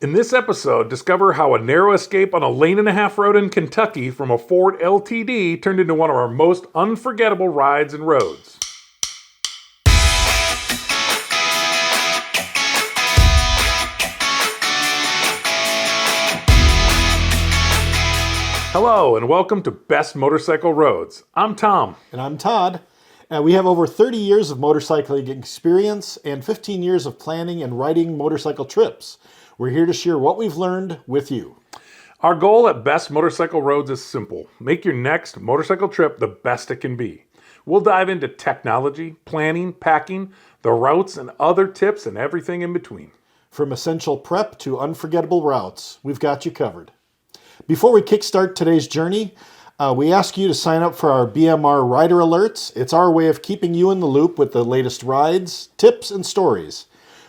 In this episode, discover how a narrow escape on a lane-and-a-half road in Kentucky from a Ford LTD turned into one of our most unforgettable rides and roads. Hello, and welcome to Best Motorcycle Roads. I'm Tom. And I'm Todd. We have over 30 years of motorcycling experience and 15 years of planning and riding motorcycle trips. We're here to share what we've learned with you. Our goal at Best Motorcycle Roads is simple. Make your next motorcycle trip the best it can be. We'll dive into technology, planning, packing, the routes, and other tips and everything in between. From essential prep to unforgettable routes, we've got you covered. Before we kickstart today's journey, we ask you to sign up for our BMR Rider Alerts. It's our way of keeping you in the loop with the latest rides, tips, and stories.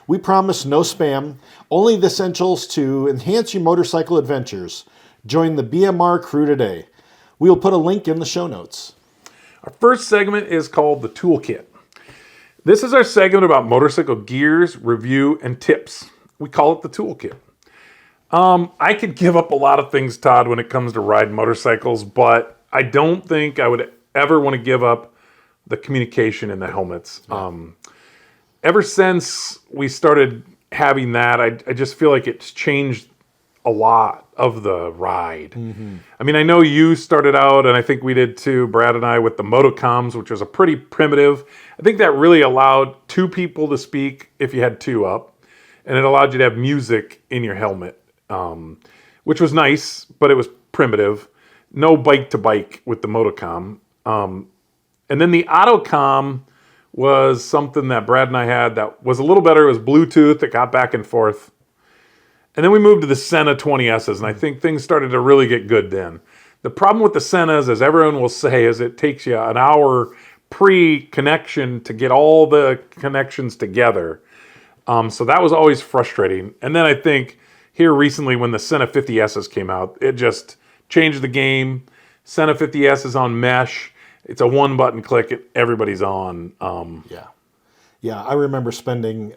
We promise no spam, only the essentials to enhance your motorcycle adventures. Join the BMR crew today. We'll put a link in the show notes. Our first segment is called the Toolkit. This is our segment about motorcycle gears, review, and tips. We call it the Toolkit. I could give up a lot of things, Todd, when it comes to riding motorcycles, but I don't think I would ever want to give up the communication in the helmets. Ever since we started having that, I just feel like it's changed a lot of the ride. Mm-hmm. I mean, I know you started out, and I think we did too, Brad and I, with the Moto Coms, which was a pretty primitive. I think that really allowed two people to speak if you had two up, and it allowed you to have music in your helmet, which was nice, but it was primitive. No bike-to-bike with the Moto Com. And then the Autocom was something that Brad and I had that was a little better. It was Bluetooth that got back and forth. And then we moved to the Senna 20Ss, and I think things started to really get good then. The problem with the Sennas, as everyone will say, is it takes you an hour pre-connection to get all the connections together. So that was always frustrating. And then I think here recently when the Senna 50Ss came out, it just changed the game. Senna 50S is on mesh. It's a one-button click. Everybody's on. Yeah, I remember spending.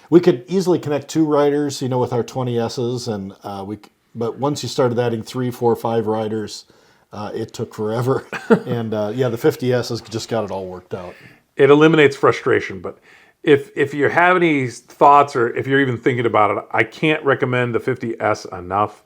We could easily connect two riders, with our 20Ss, but once you started adding 3, 4, 5 riders, it took forever. And the 50Ss just got it all worked out. It eliminates frustration, but if you have any thoughts or if you're even thinking about it, I can't recommend the 50S enough.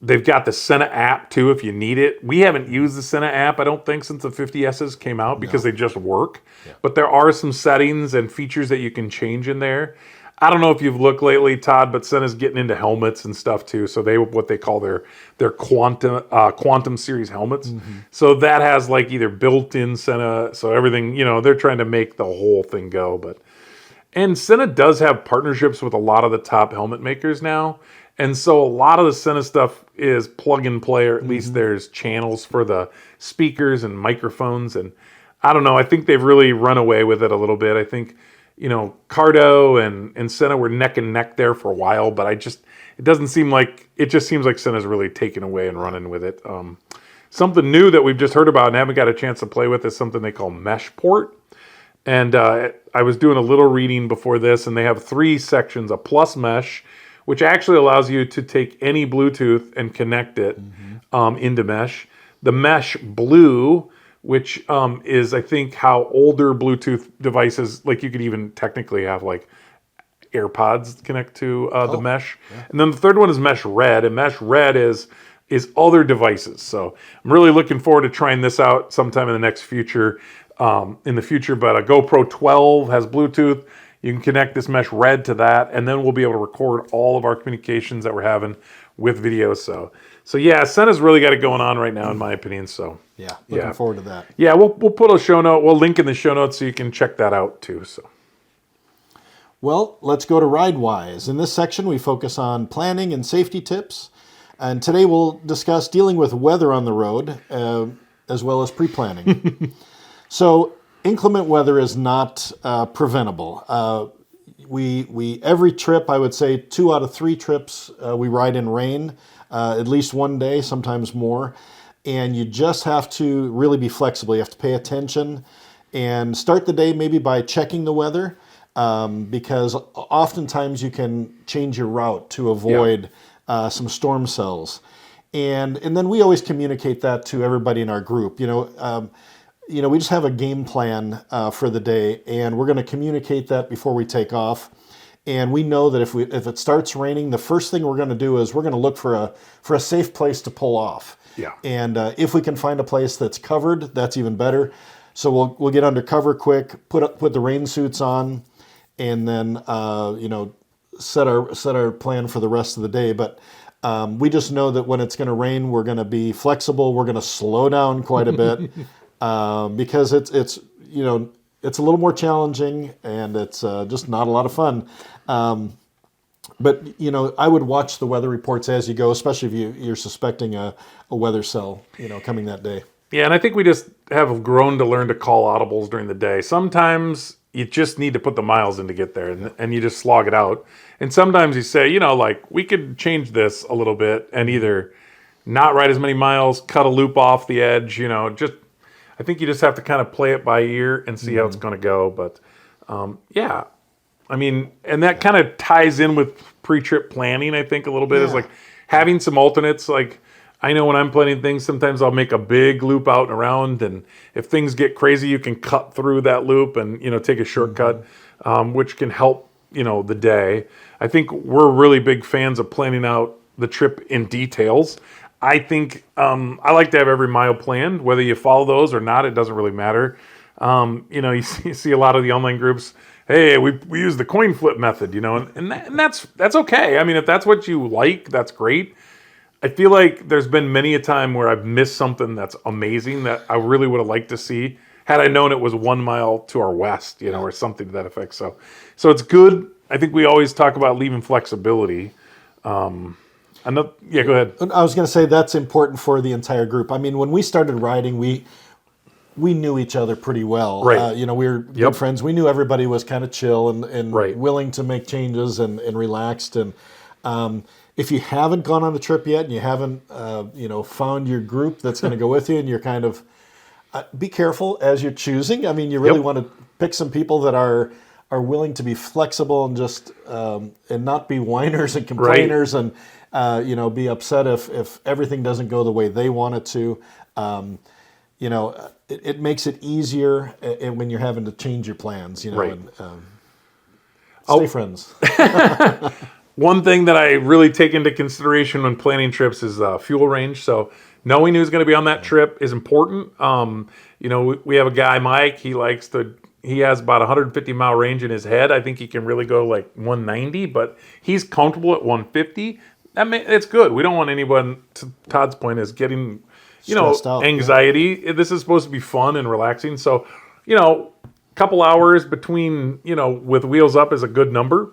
They've got the Senna App, too, if you need it. We haven't used the Senna App, I don't think, since the 50Ss came out because they just work. Yeah. But there are some settings and features that you can change in there. I don't know if you've looked lately, Todd, but Senna's getting into helmets and stuff, too. So what they call their Quantum Series helmets. Mm-hmm. So that has, either built-in Senna, so everything, they're trying to make the whole thing go. And Senna does have partnerships with a lot of the top helmet makers now. And so a lot of the Senna stuff is plug and play, or at least there's channels for the speakers and microphones. And I don't know, I think they've really run away with it a little bit. I think, Cardo and Senna were neck and neck there for a while, but it just seems like Senna's really taken away and running with it. Something new that we've just heard about and haven't got a chance to play with is something they call Meshport. And I was doing a little reading before this, and they have 3 sections: a plus mesh, which actually allows you to take any Bluetooth and connect it into mesh. The Mesh Blue, which is, I think, how older Bluetooth devices, you could even technically have, AirPods connect to the mesh. Yeah. And then the third one is Mesh Red, and Mesh Red is other devices. So I'm really looking forward to trying this out sometime in the next future. But a GoPro 12 has Bluetooth. You can connect this Mesh Red to that, and then we'll be able to record all of our communications that we're having with video. So yeah, Senna's really got it going on right now, in my opinion. So looking forward to that. Yeah, we'll put a show note. We'll link in the show notes so you can check that out too. So, well, let's go to RideWise. In this section, we focus on planning and safety tips, and today we'll discuss dealing with weather on the road, as well as pre-planning. So, inclement weather is not preventable. We every trip, I would say 2 out of 3 trips, we ride in rain, at least one day, sometimes more. And you just have to really be flexible. You have to pay attention and start the day maybe by checking the weather. because oftentimes you can change your route to avoid some storm cells. And then we always communicate that to everybody in our group. We just have a game plan for the day, and we're going to communicate that before we take off. And we know that if it starts raining, the first thing we're going to do is we're going to look for a safe place to pull off. Yeah. And if we can find a place that's covered, that's even better. So we'll get under cover quick, put the rain suits on, and then set our plan for the rest of the day. But we just know that when it's going to rain, we're going to be flexible. We're going to slow down quite a bit because it's a little more challenging, and it's just not a lot of fun. But I would watch the weather reports as you go, especially if you're suspecting a weather cell, coming that day. Yeah, and I think we just have grown to learn to call audibles during the day. Sometimes you just need to put the miles in to get there, and you just slog it out. And sometimes you say, we could change this a little bit and either not ride as many miles, cut a loop off the edge, I think you just have to kind of play it by ear and see how it's going to go. But and that kind of ties in with pre-trip planning, I think, a little bit, is like having some alternates. Like, I know when I'm planning things, sometimes I'll make a big loop out and around, and if things get crazy, you can cut through that loop and, take a shortcut, which can help, the day. I think we're really big fans of planning out the trip in details. I think I like to have every mile planned. Whether you follow those or not, it doesn't really matter. You see a lot of the online groups, hey, we use the coin flip method, and that's okay. I mean, if that's what you like, that's great. I feel like there's been many a time where I've missed something that's amazing that I really would have liked to see had I known it was 1 mile to our west, or something to that effect. So it's good. I think we always talk about leaving flexibility. Go ahead. I was going to say that's important for the entire group. I mean, when we started riding, we knew each other pretty well. Right. We were good friends. We knew everybody was kind of chill and right. willing to make changes and relaxed. And if you haven't gone on the trip yet and you haven't, found your group that's going to go with you, and you're kind of be careful as you're choosing. I mean, you really want to pick some people that are willing to be flexible and just and not be whiners and complainers, right. And be upset if everything doesn't go the way they want it to. It makes it easier when you're having to change your plans. Right. And stay friends. One thing that I really take into consideration when planning trips is fuel range. So knowing who's going to be on that trip is important. We have a guy, Mike. He has about 150 mile range in his head. I think he can really go like 190, but he's comfortable at 150. It's good. We don't want anyone, to Todd's point, is getting out, anxiety. Yeah. This is supposed to be fun and relaxing. So, a couple hours between, with wheels up is a good number.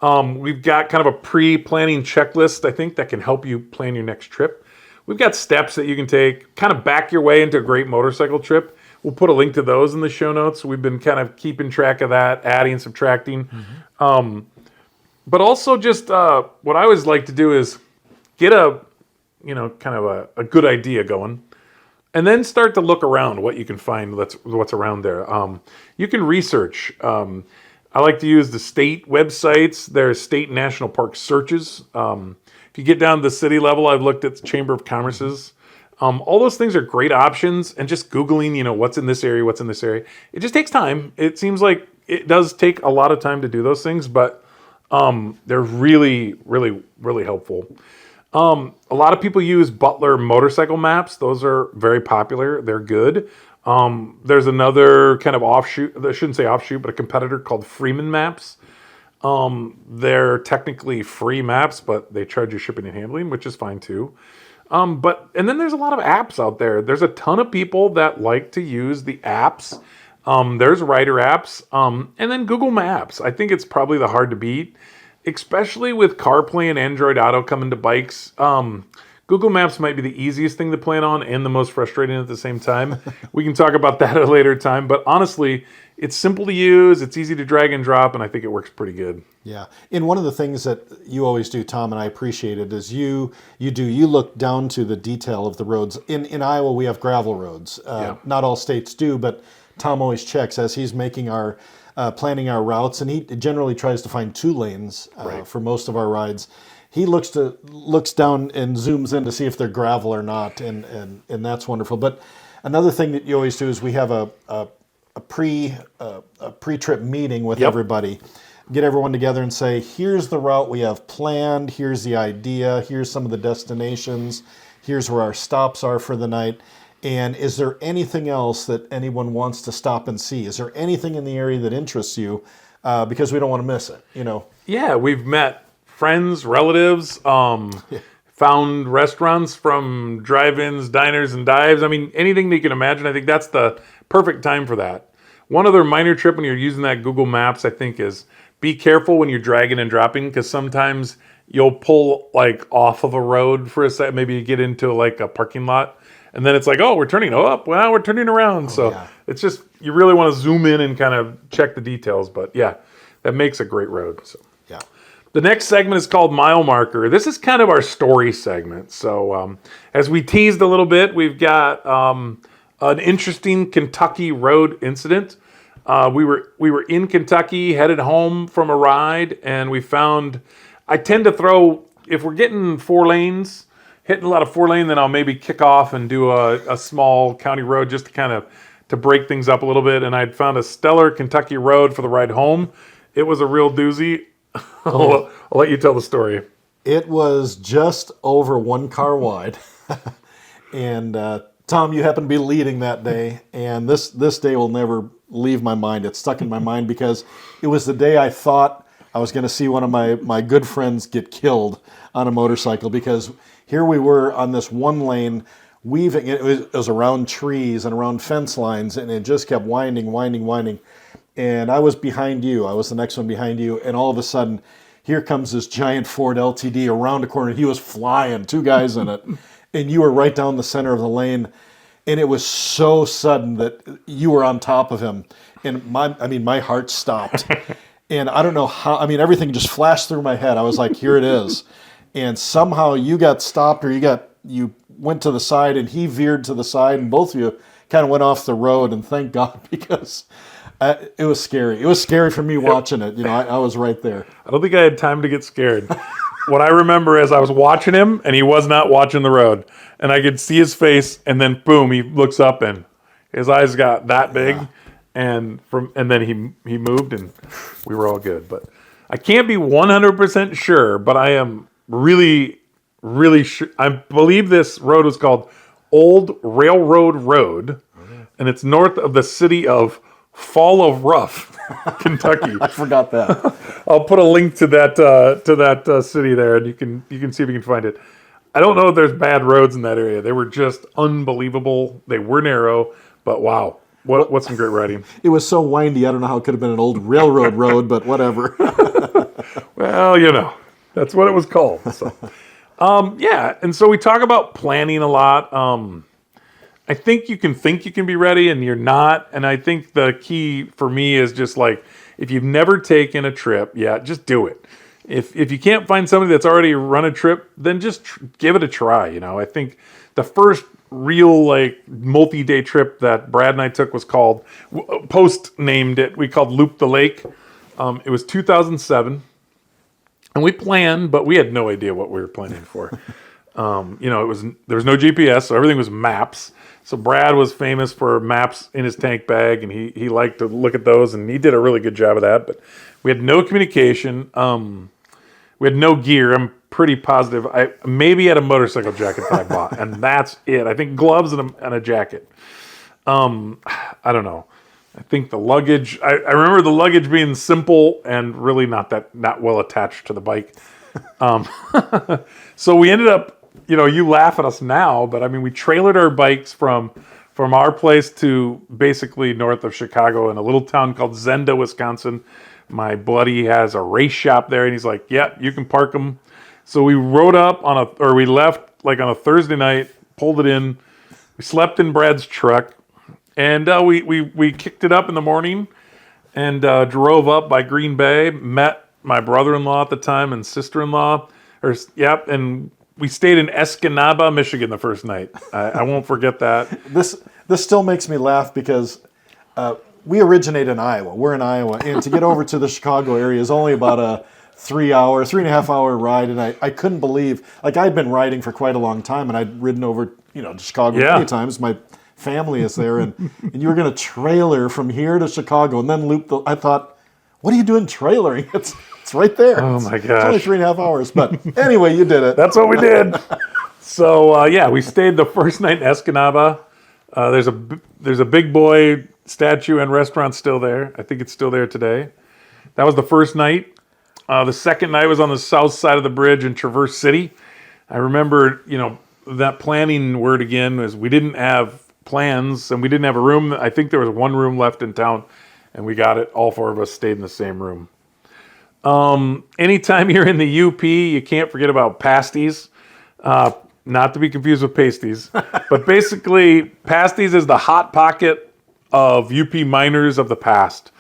We've got kind of a pre-planning checklist, I think, that can help you plan your next trip. We've got steps that you can take, kind of back your way into a great motorcycle trip. We'll put a link to those in the show notes. We've been kind of keeping track of that, adding, subtracting. Mm-hmm. But also just what I always like to do is get a good idea going, and then start to look around what you can find, what's around there. You can research. I like to use the state websites. There's state and national park searches. If you get down to the city level, I've looked at the Chamber of Commerce's. All those things are great options, and just Googling, what's in this area, It just takes time. It seems like it does take a lot of time to do those things, but they're really, really, really helpful. A lot of people use Butler motorcycle maps. Those are very popular. They're good. There's another kind of offshoot, I shouldn't say offshoot, but a competitor called Freeman Maps. They're technically free maps, but they charge you shipping and handling, which is fine too. And then there's a lot of apps out there. There's a ton of people that like to use the apps. There's rider apps, and then Google Maps. I think it's probably the hard to beat, especially with CarPlay and Android Auto coming to bikes. Google Maps might be the easiest thing to plan on and the most frustrating at the same time. We can talk about that at a later time. But honestly, it's simple to use. It's easy to drag and drop, and I think it works pretty good. Yeah. And one of the things that you always do, Tom, and I appreciate it, is you look down to the detail of the roads. In Iowa, we have gravel roads. Not all states do, but Tom always checks as he's making our planning our routes, and he generally tries to find 2 lanes for most of our rides. He looks down and zooms in to see if they're gravel or not, and that's wonderful. But another thing that you always do is we have a pre-trip meeting with everybody. Get everyone together and say, here's the route we have planned, here's the idea, here's some of the destinations, here's where our stops are for the night, and is there anything else that anyone wants to stop and see? Is there anything in the area that interests you? Because we don't want to miss it, Yeah, we've met friends, relatives, found restaurants from drive-ins, diners, and dives. I mean, anything that you can imagine. I think that's the perfect time for that. One other minor trip when you're using that Google Maps, I think, is be careful when you're dragging and dropping, because sometimes you'll pull like off of a road for a second. Maybe you get into like a parking lot, and then it's like, oh, we're turning up. Well, we're turning around. It's just, you really want to zoom in and kind of check the details. But yeah, that makes a great road. So yeah. The next segment is called Mile Marker. This is kind of our story segment. So as we teased a little bit, we've got an interesting Kentucky road incident. We were in Kentucky, headed home from a ride, and we found, I tend to throw, if we're getting 4 lanes, hitting a lot of 4-lane, then I'll maybe kick off and do a small county road just to kind of to break things up a little bit. And I'd found a stellar Kentucky road for the ride home. It was a real doozy. I'll let you tell the story. It was just over 1 car wide. And Tom, you happened to be leading that day, and this day will never leave my mind. It's stuck in my mind because it was the day I thought I was going to see one of my good friends get killed on a motorcycle, because here we were on this 1 lane, weaving. It was around trees and around fence lines, and it just kept winding. And I was behind you. I was the next one behind you, and all of a sudden, here comes this giant Ford LTD around a corner. He was flying, 2 guys in it, and you were right down the center of the lane. And it was so sudden that you were on top of him. And my heart stopped. And I don't know how, everything just flashed through my head. I was like, here it is. And somehow you got stopped, or you went to the side, and he veered to the side, and both of you kind of went off the road. And thank God, because it was scary. It was scary for me watching it. I was right there. I don't think I had time to get scared. What I remember is I was watching him, and he was not watching the road. And I could see his face, and then boom, he looks up, and his eyes got that big, and then he moved, and we were all good. But I can't be 100% sure, but I am really, really sure. I believe this road was called Old Railroad Road, and it's north of the city of Fall of Rough, Kentucky. I forgot that. I'll put a link to that city there, and you can see if you can find it. I don't know if there's bad roads in that area. They were just unbelievable. They were narrow, but wow, what's some great riding. It was so windy. I don't know how it could have been an old railroad road, but whatever. Well, that's what it was called. So, and so we talk about planning a lot. I think you can be ready, and you're not. And I think the key for me is just like, if you've never taken a trip, just do it. If you can't find somebody that's already run a trip, then just give it a try. I think the first real multi-day trip that Brad and I took was called, Post named it, we called Loop the Lake. It was 2007, and we planned, but we had no idea what we were planning for. There was no GPS, so everything was maps. So Brad was famous for maps in his tank bag, and he liked to look at those, and he did a really good job of that. But we had no communication. We had no gear. I'm pretty positive. I maybe had a motorcycle jacket that I bought, and that's it. I think gloves and a jacket. I don't know. I think the luggage. I remember the luggage being simple and really not well attached to the bike. So we ended up. You laugh at us now, but we trailered our bikes from our place to basically north of Chicago in a little town called Zenda, Wisconsin. My buddy has a race shop there, and he's like, "Yeah, you can park them." So we rode up we left on a Thursday night, pulled it in. We slept in Brad's truck, and we kicked it up in the morning, and drove up by Green Bay. Met my brother-in-law at the time and sister-in-law, and we stayed in Escanaba, Michigan the first night. I won't forget that. This still makes me laugh because we originate in Iowa. We're in Iowa, and to get over to the Chicago area is only about a 3.5 hour ride, and I couldn't believe, like, I'd been riding for quite a long time, and I'd ridden over, to Chicago many times. My family is there, and you were going to trailer from here to Chicago and then loop I thought, what are you doing trailering? It's right there. Oh my gosh. It's only 3.5 hours, but anyway, you did it. That's what we did. So we stayed the first night in Escanaba. There's a big boy statue and restaurant still there. I think it's still there today. That was the first night. The second night was on the south side of the bridge in Traverse City. I remember, that planning word again was we didn't have plans and we didn't have a room. I think there was one room left in town, and we got it. All four of us stayed in the same room. Anytime you're in the UP, you can't forget about pasties. Not to be confused with pasties, but basically pasties is the hot pocket of UP miners of the past.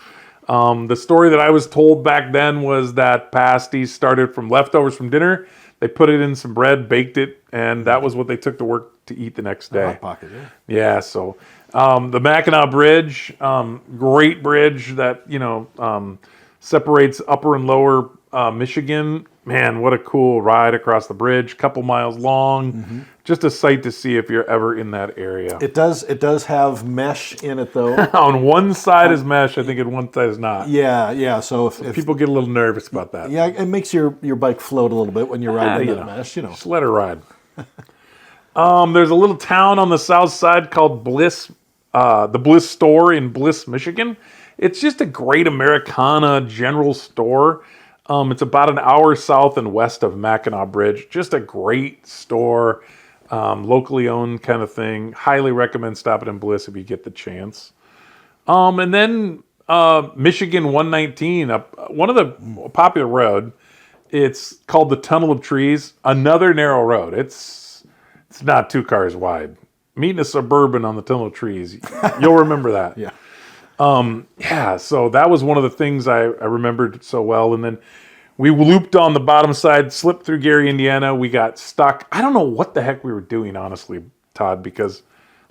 The story that I was told back then was that pasties started from leftovers from dinner. They put it in some bread, baked it, and that was what they took to work to eat the next day. Hot pocket, yeah. Yeah, so the Mackinac Bridge, great bridge that, separates upper and lower Michigan. Man, what a cool ride across the bridge, couple miles long. Mm-hmm. Just a sight to see if you're ever in that area. It does have mesh in it, though. On one side is mesh, I think on one side is not. Yeah. So if people get a little nervous about that. Yeah, it makes your bike float a little bit when you're riding that mesh, Just let her ride. There's a little town on the south side called Bliss, the Bliss store in Bliss, Michigan. It's just a great Americana general store. It's about an hour south and west of Mackinac Bridge. Just a great store, locally owned kind of thing. Highly recommend stopping in Bliss if you get the chance. And then Michigan 119, one of the popular road. It's called the Tunnel of Trees. Another narrow road. It's not 2 cars wide. Meeting a Suburban on the Tunnel of Trees. You'll remember that. Yeah. So that was one of the things I remembered so well. And then we looped on the bottom side, slipped through Gary, Indiana. We got stuck. I don't know what the heck we were doing, honestly, Todd, because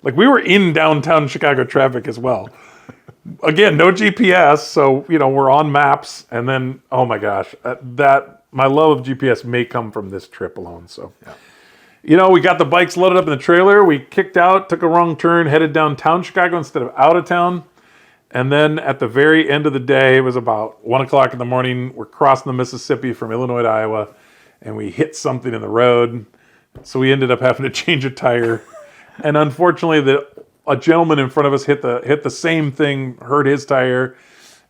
we were in downtown Chicago traffic as well. Again, no GPS, so we're on maps. And then, oh my gosh, my love of GPS may come from this trip alone. So, we got the bikes loaded up in the trailer. We kicked out, took a wrong turn, headed downtown Chicago instead of out of town. And then at the very end of the day, it was about 1 o'clock in the morning. We're crossing the Mississippi from Illinois to Iowa, and we hit something in the road. So we ended up having to change a tire. And unfortunately, a gentleman in front of us hit the same thing, hurt his tire.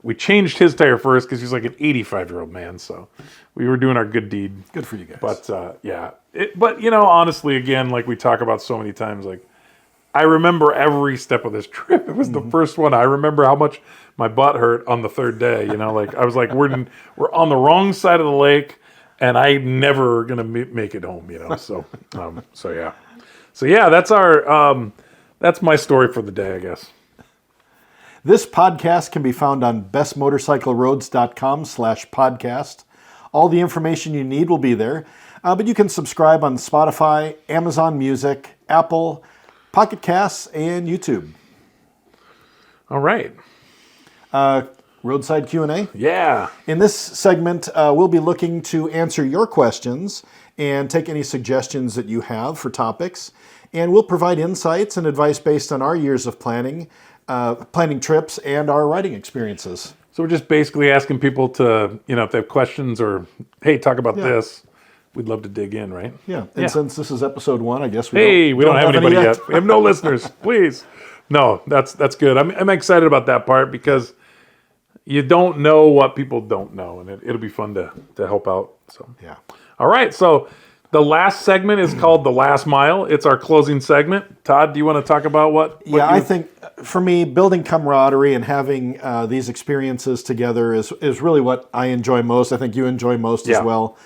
We changed his tire first because he's like an 85-year-old man. So we were doing our good deed. Good for you guys. But honestly, again, like we talk about so many times, I remember every step of this trip. It was the first one. I remember how much my butt hurt on the third day. I was like, we're on the wrong side of the lake, and I'm never gonna make it home. So that's my story for the day, I guess. This podcast can be found on bestmotorcycleroads.com/podcast. All the information you need will be there, but you can subscribe on Spotify, Amazon Music, Apple, Pocket Casts, and YouTube. All right. Roadside Q&A? Yeah. In this segment, we'll be looking to answer your questions and take any suggestions that you have for topics. And we'll provide insights and advice based on our years of planning trips and our riding experiences. So we're just basically asking people to, if they have questions or, hey, talk about this. We'd love to dig in, right? Yeah, and since this is episode 1, I guess we don't have anybody yet. We have no listeners, please. No, that's good. I'm excited about that part because you don't know what people don't know, and it'll be fun to help out. So yeah. All right, so the last segment is called The Last Mile. It's our closing segment. Todd, do you want to talk about what I think for me, building camaraderie and having these experiences together is really what I enjoy most. I think you enjoy most as well.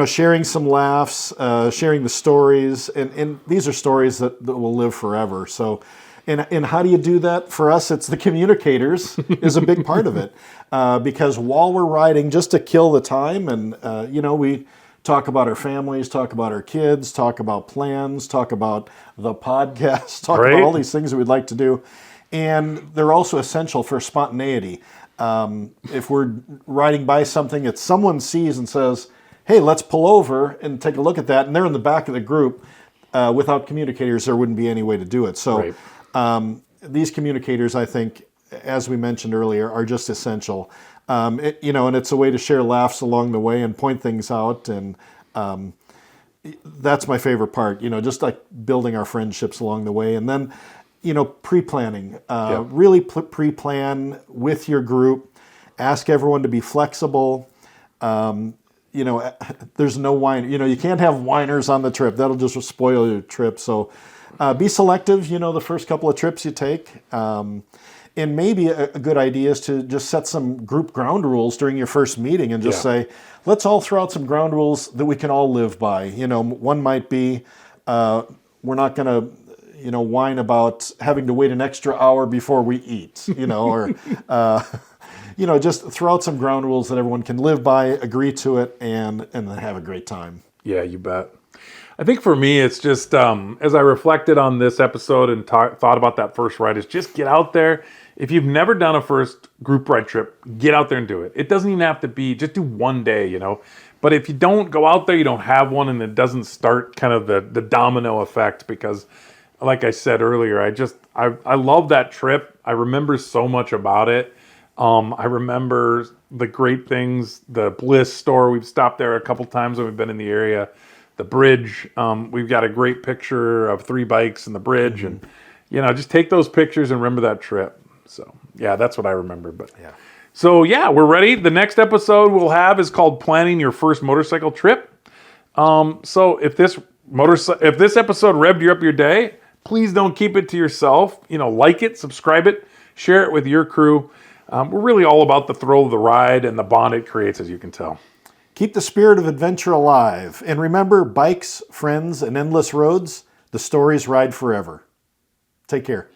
Sharing some laughs, sharing the stories, and these are stories that will live forever. So, and how do you do that? For us, it's the communicators is a big part of it, because while we're riding, just to kill the time, and we talk about our families, talk about our kids, talk about plans, talk about the podcast, talk about all these things that we'd like to do. And they're also essential for spontaneity. If we're riding by something that someone sees and says, hey, let's pull over and take a look at that, and they're in the back of the group, without communicators, there wouldn't be any way to do it. So these communicators, I think, as we mentioned earlier, are just essential. And it's a way to share laughs along the way and point things out. And that's my favorite part, just like building our friendships along the way. And then, pre-planning. Really pre-plan with your group. Ask everyone to be flexible. There's no whine. You can't have whiners on the trip. That'll just spoil your trip. So be selective, the first couple of trips you take. And maybe a good idea is to just set some group ground rules during your first meeting and just say, let's all throw out some ground rules that we can all live by. One might be we're not going to, whine about having to wait an extra hour before we eat, or, just throw out some ground rules that everyone can live by, agree to it, and then have a great time. Yeah, you bet. I think for me, it's just, as I reflected on this episode and thought about that first ride, is just get out there. If you've never done a first group ride trip, get out there and do it. It doesn't even have to be, just do one day, But if you don't go out there, you don't have one, and it doesn't start kind of the domino effect, because like I said earlier, I love that trip. I remember so much about it. I remember the great things, the Bliss store. We've stopped there a couple times when we've been in the area. The bridge, we've got a great picture of 3 bikes and the bridge, and just take those pictures and remember that trip. So yeah, that's what I remember. But so we're ready. The next episode we'll have is called Planning Your First Motorcycle Trip. So if this episode revved you up your day, please don't keep it to yourself. Like it, subscribe it, share it with your crew. We're really all about the thrill of the ride and the bond it creates, as you can tell. Keep the spirit of adventure alive. And remember, bikes, friends, and endless roads, the stories ride forever. Take care.